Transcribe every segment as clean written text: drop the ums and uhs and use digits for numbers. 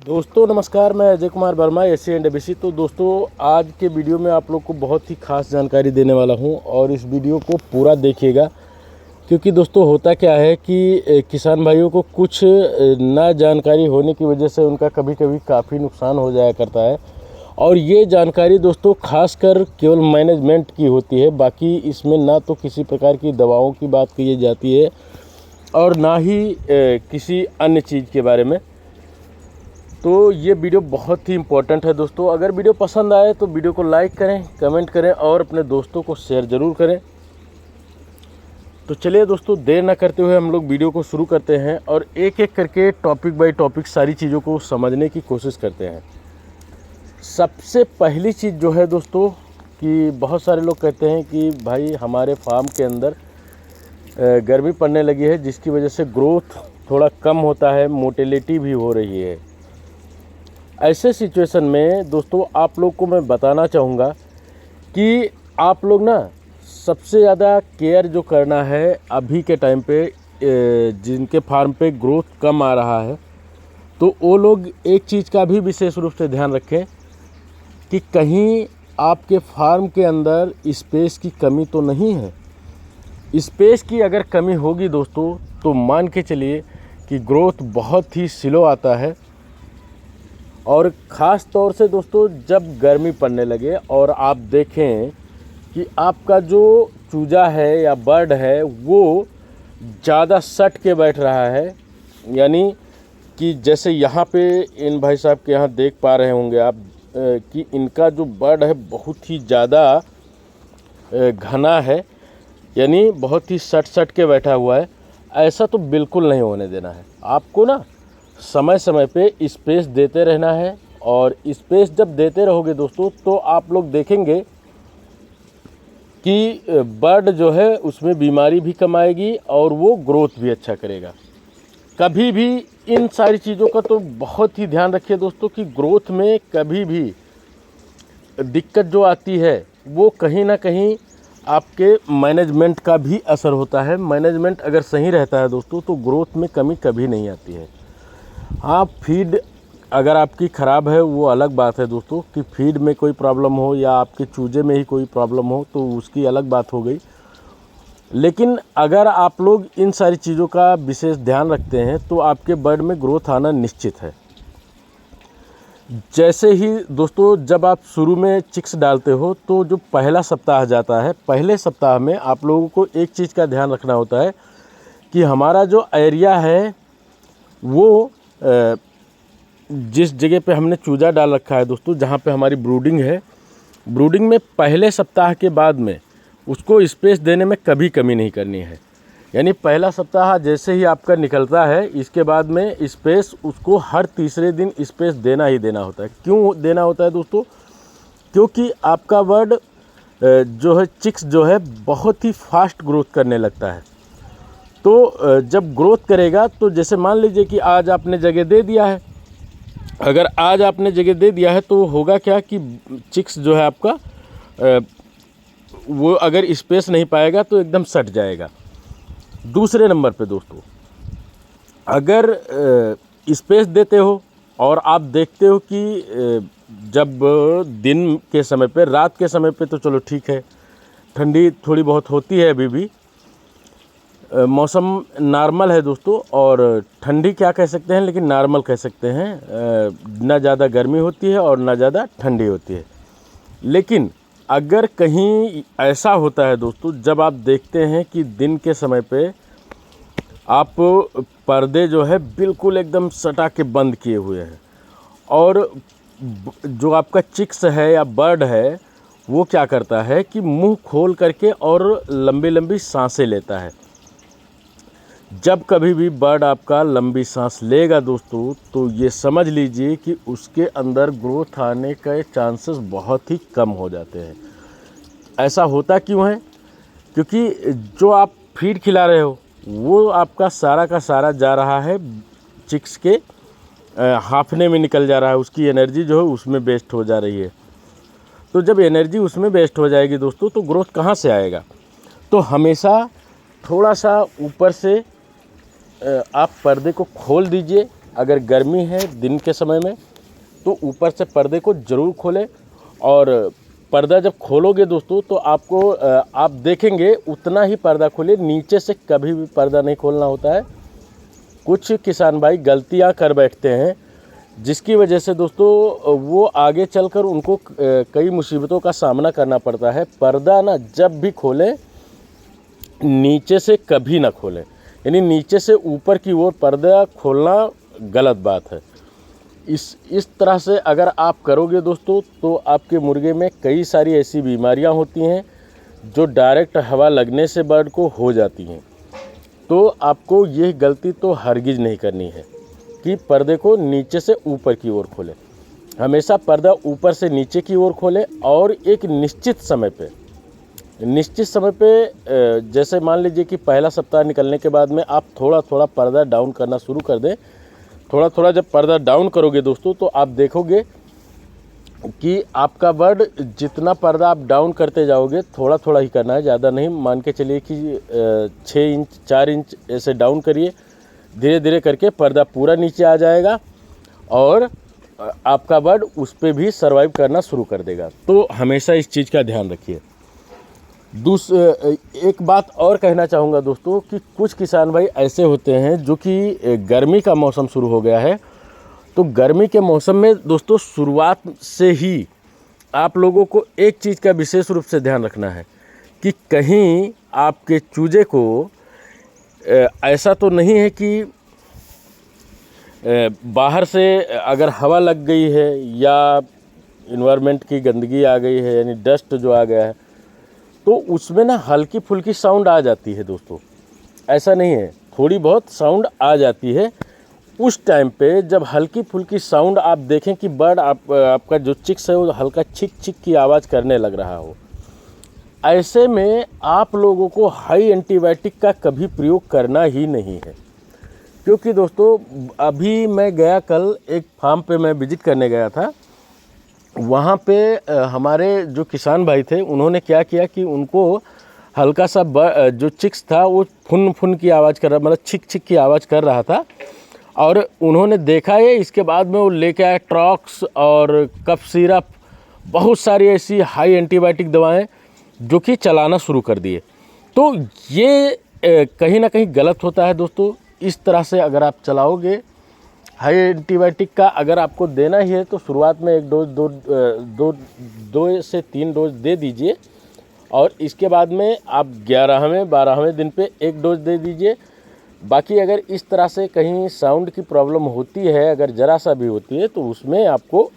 दोस्तों नमस्कार, मैं Ajay Kumar Verma AC and ABC. तो दोस्तों आज के वीडियो में आप लोग को बहुत ही खास जानकारी देने वाला हूं और इस वीडियो को पूरा देखिएगा, क्योंकि दोस्तों होता क्या है कि किसान भाइयों को कुछ ना जानकारी होने की वजह से उनका कभी कभी काफ़ी नुकसान हो जाया करता है। और ये जानकारी दोस्तों खासकर केवल मैनेजमेंट की होती है, बाकी इसमें ना तो किसी प्रकार की दवाओं की बात की जाती है और ना ही किसी अन्य चीज़ के बारे में। तो ये वीडियो बहुत ही इम्पोर्टेंट है दोस्तों। अगर वीडियो पसंद आए तो वीडियो को लाइक करें, कमेंट करें और अपने दोस्तों को शेयर ज़रूर करें। तो चलिए दोस्तों, देर ना करते हुए हम लोग वीडियो को शुरू करते हैं और एक एक करके टॉपिक बाय टॉपिक सारी चीज़ों को समझने की कोशिश करते हैं। सबसे पहली चीज़ जो है दोस्तों कि बहुत सारे लोग कहते हैं कि भाई हमारे फार्म के अंदर गर्मी पड़ने लगी है, जिसकी वजह से ग्रोथ थोड़ा कम होता है, मोटिलिटी भी हो रही है। ऐसे सिचुएशन में दोस्तों आप लोग को मैं बताना चाहूँगा कि आप लोग ना सबसे ज़्यादा केयर जो करना है अभी के टाइम पे, जिनके फार्म पे ग्रोथ कम आ रहा है, तो वो लोग एक चीज़ का भी विशेष रूप से ध्यान रखें कि कहीं आपके फार्म के अंदर स्पेस की कमी तो नहीं है। स्पेस की अगर कमी होगी दोस्तों तो मान के चलिए कि ग्रोथ बहुत ही स्लो आता है। और ख़ास तौर से दोस्तों जब गर्मी पड़ने लगे और आप देखें कि आपका जो चूजा है या बर्ड है वो ज़्यादा सट के बैठ रहा है, यानी कि जैसे यहाँ पे इन भाई साहब के यहाँ देख पा रहे होंगे आप कि इनका जो बर्ड है बहुत ही ज़्यादा घना है, यानी बहुत ही सट के बैठा हुआ है। ऐसा तो बिल्कुल नहीं होने देना है। आपको ना समय समय पे स्पेस देते रहना है, और स्पेस जब देते रहोगे दोस्तों तो आप लोग देखेंगे कि बर्ड जो है उसमें बीमारी भी कम आएगी और वो ग्रोथ भी अच्छा करेगा। कभी भी इन सारी चीज़ों का तो बहुत ही ध्यान रखिए दोस्तों कि ग्रोथ में कभी भी दिक्कत जो आती है वो कहीं ना कहीं आपके मैनेजमेंट का भी असर होता है। मैनेजमेंट अगर सही रहता है दोस्तों तो ग्रोथ में कमी कभी नहीं आती है। हाँ, फीड अगर आपकी ख़राब है वो अलग बात है दोस्तों, कि फीड में कोई प्रॉब्लम हो या आपके चूजे में ही कोई प्रॉब्लम हो तो उसकी अलग बात हो गई। लेकिन अगर आप लोग इन सारी चीज़ों का विशेष ध्यान रखते हैं तो आपके बर्ड में ग्रोथ आना निश्चित है। जैसे ही दोस्तों जब आप शुरू में चिक्स डालते हो तो जो पहला सप्ताह जाता है, पहले सप्ताह में आप लोगों को एक चीज़ का ध्यान रखना होता है कि हमारा जो एरिया है वो जिस जगह पे हमने चूजा डाल रखा है दोस्तों, जहाँ पे हमारी ब्रूडिंग है, ब्रूडिंग में पहले सप्ताह के बाद में उसको स्पेस देने में कभी कमी नहीं करनी है। यानी पहला सप्ताह जैसे ही आपका निकलता है, इसके बाद में स्पेस उसको हर तीसरे दिन स्पेस देना ही देना होता है। क्यों देना होता है दोस्तों? क्योंकि आपका बर्ड जो है चिक्स जो है बहुत ही फास्ट ग्रोथ करने लगता है। तो जब ग्रोथ करेगा तो जैसे मान लीजिए कि आज आपने जगह दे दिया है, अगर आज आपने जगह दे दिया है तो होगा क्या कि चिक्स जो है आपका वो अगर स्पेस नहीं पाएगा तो एकदम सट जाएगा। दूसरे नंबर पे दोस्तों, अगर स्पेस देते हो और आप देखते हो कि जब दिन के समय पे, रात के समय पे तो चलो ठीक है, ठंडी थोड़ी बहुत होती है, अभी भी मौसम नॉर्मल है दोस्तों, और ठंडी क्या कह सकते हैं लेकिन नॉर्मल कह सकते हैं। ना ज़्यादा गर्मी होती है और ना ज़्यादा ठंडी होती है। लेकिन अगर कहीं ऐसा होता है दोस्तों, जब आप देखते हैं कि दिन के समय पे आप पर्दे जो है बिल्कुल एकदम सटा के बंद किए हुए हैं और जो आपका चिक्स है या बर्ड है वो क्या करता है कि मुंह खोल करके और लंबी लंबी सांसें लेता है। जब कभी भी बर्ड आपका लंबी सांस लेगा दोस्तों तो ये समझ लीजिए कि उसके अंदर ग्रोथ आने के चांसेस बहुत ही कम हो जाते हैं। ऐसा होता क्यों है? क्योंकि जो आप फीड खिला रहे हो वो आपका सारा का सारा जा रहा है चिक्स के हाफने में निकल जा रहा है, उसकी एनर्जी जो है उसमें वेस्ट हो जा रही है। तो जब एनर्जी उसमें वेस्ट हो जाएगी दोस्तों तो ग्रोथ कहाँ से आएगा? तो हमेशा थोड़ा सा ऊपर से आप पर्दे को खोल दीजिए। अगर गर्मी है दिन के समय में तो ऊपर से पर्दे को ज़रूर खोलें। और पर्दा जब खोलोगे दोस्तों तो आपको आप देखेंगे उतना ही पर्दा खोले, नीचे से कभी भी पर्दा नहीं खोलना होता है। कुछ किसान भाई गलतियां कर बैठते हैं जिसकी वजह से दोस्तों वो आगे चलकर उनको कई मुसीबतों का सामना करना पड़ता है। पर्दा ना जब भी खोलें नीचे से कभी ना खोलें, यानी नीचे से ऊपर की ओर पर्दा खोलना गलत बात है। इस तरह से अगर आप करोगे दोस्तों तो आपके मुर्गे में कई सारी ऐसी बीमारियां होती हैं जो डायरेक्ट हवा लगने से बर्ड को हो जाती हैं। तो आपको ये गलती तो हरगिज़ नहीं करनी है कि पर्दे को नीचे से ऊपर की ओर खोलें। हमेशा पर्दा ऊपर से नीचे की ओर खोलें और एक निश्चित समय पे जैसे मान लीजिए कि पहला सप्ताह निकलने के बाद में आप थोड़ा थोड़ा पर्दा डाउन करना शुरू कर दें। थोड़ा थोड़ा जब पर्दा डाउन करोगे दोस्तों तो आप देखोगे कि आपका बर्ड जितना पर्दा आप डाउन करते जाओगे, थोड़ा थोड़ा ही करना है, ज़्यादा नहीं। मान के चलिए कि 6 इंच 4 इंच ऐसे डाउन करिए, धीरे धीरे करके पर्दा पूरा नीचे आ जाएगा और आपका बर्ड उस पर भी सर्वाइव करना शुरू कर देगा। तो हमेशा इस चीज़ का ध्यान रखिए। एक बात और कहना चाहूँगा दोस्तों कि कुछ किसान भाई ऐसे होते हैं जो कि गर्मी का मौसम शुरू हो गया है, तो गर्मी के मौसम में दोस्तों शुरुआत से ही आप लोगों को एक चीज़ का विशेष रूप से ध्यान रखना है कि कहीं आपके चूजे को ऐसा तो नहीं है कि बाहर से अगर हवा लग गई है या इन्वायरमेंट की गंदगी आ गई है, यानी डस्ट जो आ गया है, तो उसमें ना हल्की फुल्की साउंड आ जाती है दोस्तों। ऐसा नहीं है, थोड़ी बहुत साउंड आ जाती है। उस टाइम पे जब हल्की फुल्की साउंड आप देखें कि बर्ड आपका जो चिक्स है वो हल्का छिक छिक की आवाज़ करने लग रहा हो, ऐसे में आप लोगों को हाई एंटीबायोटिक का कभी प्रयोग करना ही नहीं है। क्योंकि दोस्तों अभी मैं गया, कल एक फार्म पे मैं विज़िट करने गया था। वहाँ पे हमारे जो किसान भाई थे उन्होंने क्या किया कि उनको हल्का सा जो चिक्स था वो फुन फुन की आवाज़ कर रहा, मतलब छिक छिक की आवाज़ कर रहा था। और उन्होंने देखा है, इसके बाद में वो लेके आए ट्रॉक्स और कफ सिरप, बहुत सारी ऐसी हाई एंटीबायोटिक दवाएं जो कि चलाना शुरू कर दिए। तो ये कहीं ना कहीं गलत होता है दोस्तों। इस तरह से अगर आप चलाओगे, हाई एंटीबायोटिक का अगर आपको देना ही है तो शुरुआत में 1 डोज 2 से 3 डोज दे दीजिए और इसके बाद में आप 11वें 12वें दिन पे 1 डोज दे दीजिए। बाकी अगर इस तरह से कहीं साउंड की प्रॉब्लम होती है, अगर ज़रा सा भी होती है, तो उसमें आपको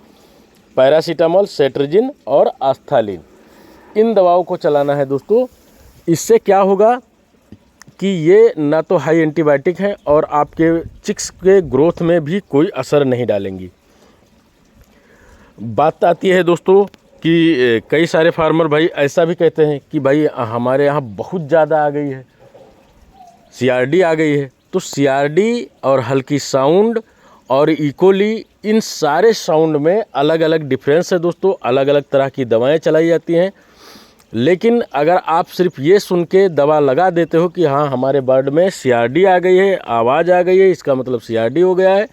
पैरासीटामोल, सेट्रिजिन और आस्थालिन, इन दवाओं को चलाना है दोस्तों। इससे क्या होगा कि ये ना तो हाई एंटीबायोटिक है और आपके चिक्स के ग्रोथ में भी कोई असर नहीं डालेंगी। बात आती है दोस्तों कि कई सारे फार्मर भाई ऐसा भी कहते हैं कि भाई हमारे यहाँ बहुत ज़्यादा आ गई है, CRD आ गई है। तो CRD और हल्की साउंड और इकोली, इन सारे साउंड में अलग अलग डिफरेंस है दोस्तों। अलग अलग तरह की दवाएं चलाई जाती हैं। लेकिन अगर आप सिर्फ ये सुन के दवा लगा देते हो कि हाँ हमारे बर्ड में CRD आ गई है, आवाज़ आ गई है, इसका मतलब CRD हो गया है,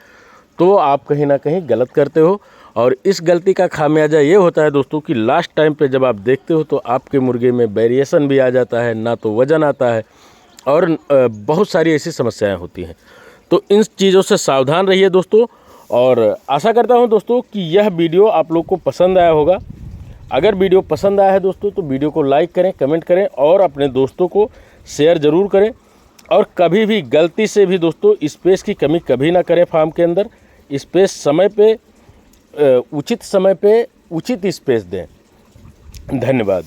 तो आप कहीं ना कहीं गलत करते हो। और इस गलती का खामियाजा ये होता है दोस्तों कि लास्ट टाइम पे जब आप देखते हो तो आपके मुर्गे में वेरिएशन भी आ जाता है, ना तो वज़न आता है और बहुत सारी ऐसी समस्याएं होती हैं। तो इन चीज़ों से सावधान रहिए दोस्तों। और आशा करता हूं दोस्तों कि यह वीडियो आप लोग को पसंद आया होगा। अगर वीडियो पसंद आया है दोस्तों तो वीडियो को लाइक करें, कमेंट करें और अपने दोस्तों को शेयर ज़रूर करें। और कभी भी गलती से भी दोस्तों स्पेस की कमी कभी ना करें फार्म के अंदर। स्पेस समय पे, उचित समय पे उचित स्पेस दें। धन्यवाद।